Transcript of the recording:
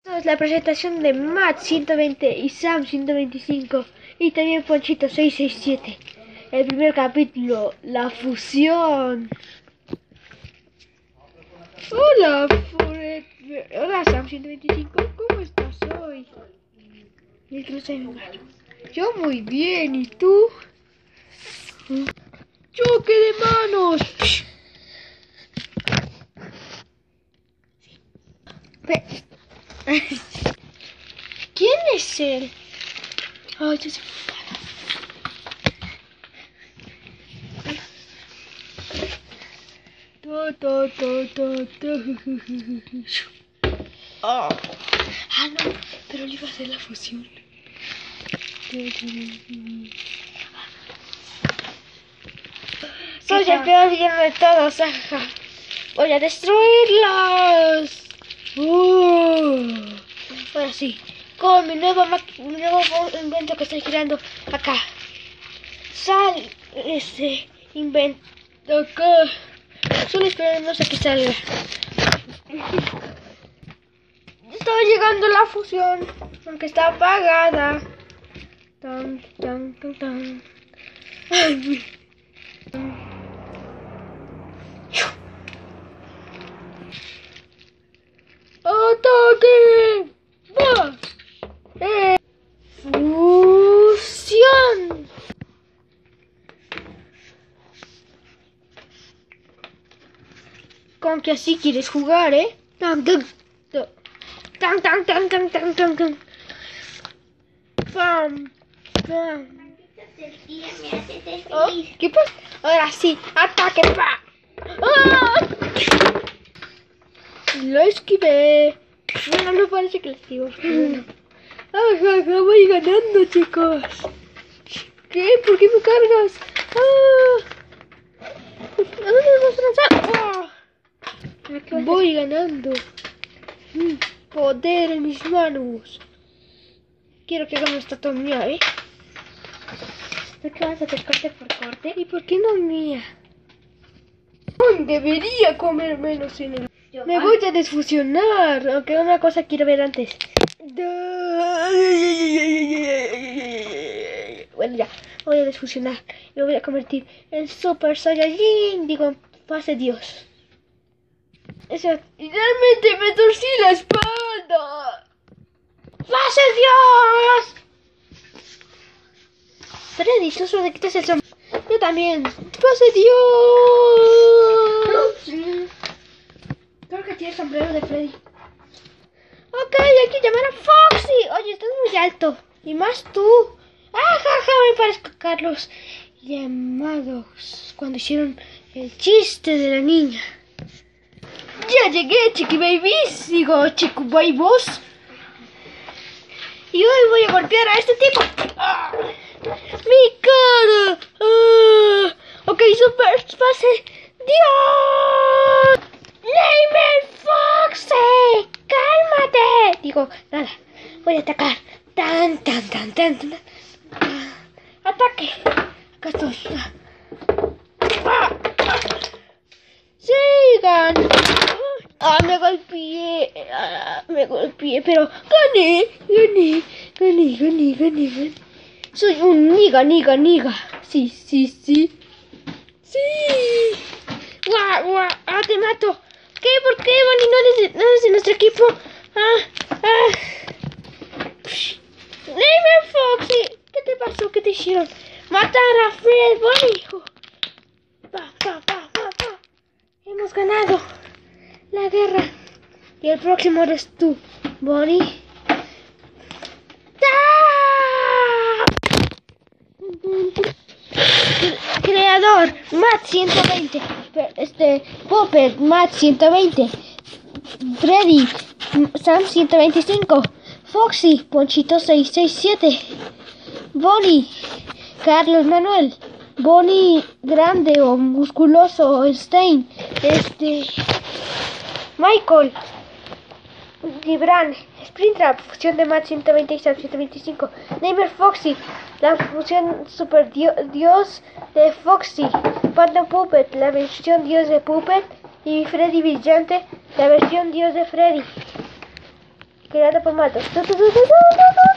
Esta es la presentación de Matt 120 y Sam 125 y también Ponchito 667. El primer capítulo, la fusión. Hola, hola Sam 125, ¿cómo estás hoy? Yo muy bien, ¿y tú? ¡Choque de manos! ¿Quién es él? Ay, yo sé. Oh. Ah, no, pero le iba a hacer la fusión. Soy el peor villano de todos. Voy a destruirlos. Ahora sí, con mi nuevo invento que estoy creando acá. Sal ese invento acá. Solo esperemos a que salga. Está llegando la fusión, aunque está apagada. Tan, tan, tan, tan. Ay, ¡ataque! ¡Va! ¡Fusión! Con que así quieres jugar, ¿eh? Tan, tan, tan, tan, tan, tan, tan, tan, tan. Pam, pam. Oh, ¿qué pasa? Ahora sí, ataque, pa. ¡Ah! Lo esquivé. Bueno, no parece que lo esquivo. Voy ganando, chicos. ¿Qué? ¿Por qué me cargas? ¿A dónde nos lanzamos? Voy ganando. Poder en mis manos. Quiero que hagamos esta mía, ¿eh? ¿Por qué vas a hacer corte por corte? ¿Y por qué no mía? Debería comer menos en el... Me voy a desfusionar, aunque una cosa quiero ver antes. Bueno, ya, voy a desfusionar. Me voy a convertir en Super Saiyajin, digo, en fase Dios. Eso, y realmente me torcí la espalda. ¡Fase Dios! Freddy, sos de quitas el sombrero. Yo también. ¡Fase Dios! Creo que tiene el sombrero de Freddy. Ok, hay que llamar a Foxy. Oye, estás muy alto. Y más tú. Jaja, me parezco a Carlos llamados cuando hicieron el chiste de la niña. Ya llegué, chiqui babies. Digo, chico babos. Y hoy voy a golpear a este tipo. ¡Mi cara! Ok, Super Fase Dios. ¡Neymer Foxy! ¡Cálmate! Digo, nada, voy a atacar. Tan, tan, tan, tan, tan. ¡Ataque! Acá estoy. ¡Sigan! Me golpeé, pero gané. Soy un niga. Sí. ¡Sí! ¡Guau! ¡Te mato! ¿Qué? ¿Por qué, Bonnie? ¿No eres de nuestro equipo? Neymer Foxy, ¿qué te pasó? ¿Qué te hicieron? ¡Matar a Fred, Bonnie, hijo! Pa. Hemos ganado la guerra. Y el próximo eres tú, Bonnie. Creador, Matt 120. Puppet, Matt 120. Freddy, Sam 125. Foxy, Ponchito 667. Bonnie, Carlos Manuel. Bonnie grande o musculoso, Stein. Michael, Gibran, Springtrap, fusión de Matt 120 y Sam 125. Neymer Foxy, la fusión Super Dios de Foxy. Phantom Puppet, la versión Dios de Puppet. Y Freddy Brillante, la versión Dios de Freddy. creando formatos. ¡Tu, tu, tu, tu, tu, tu, tu!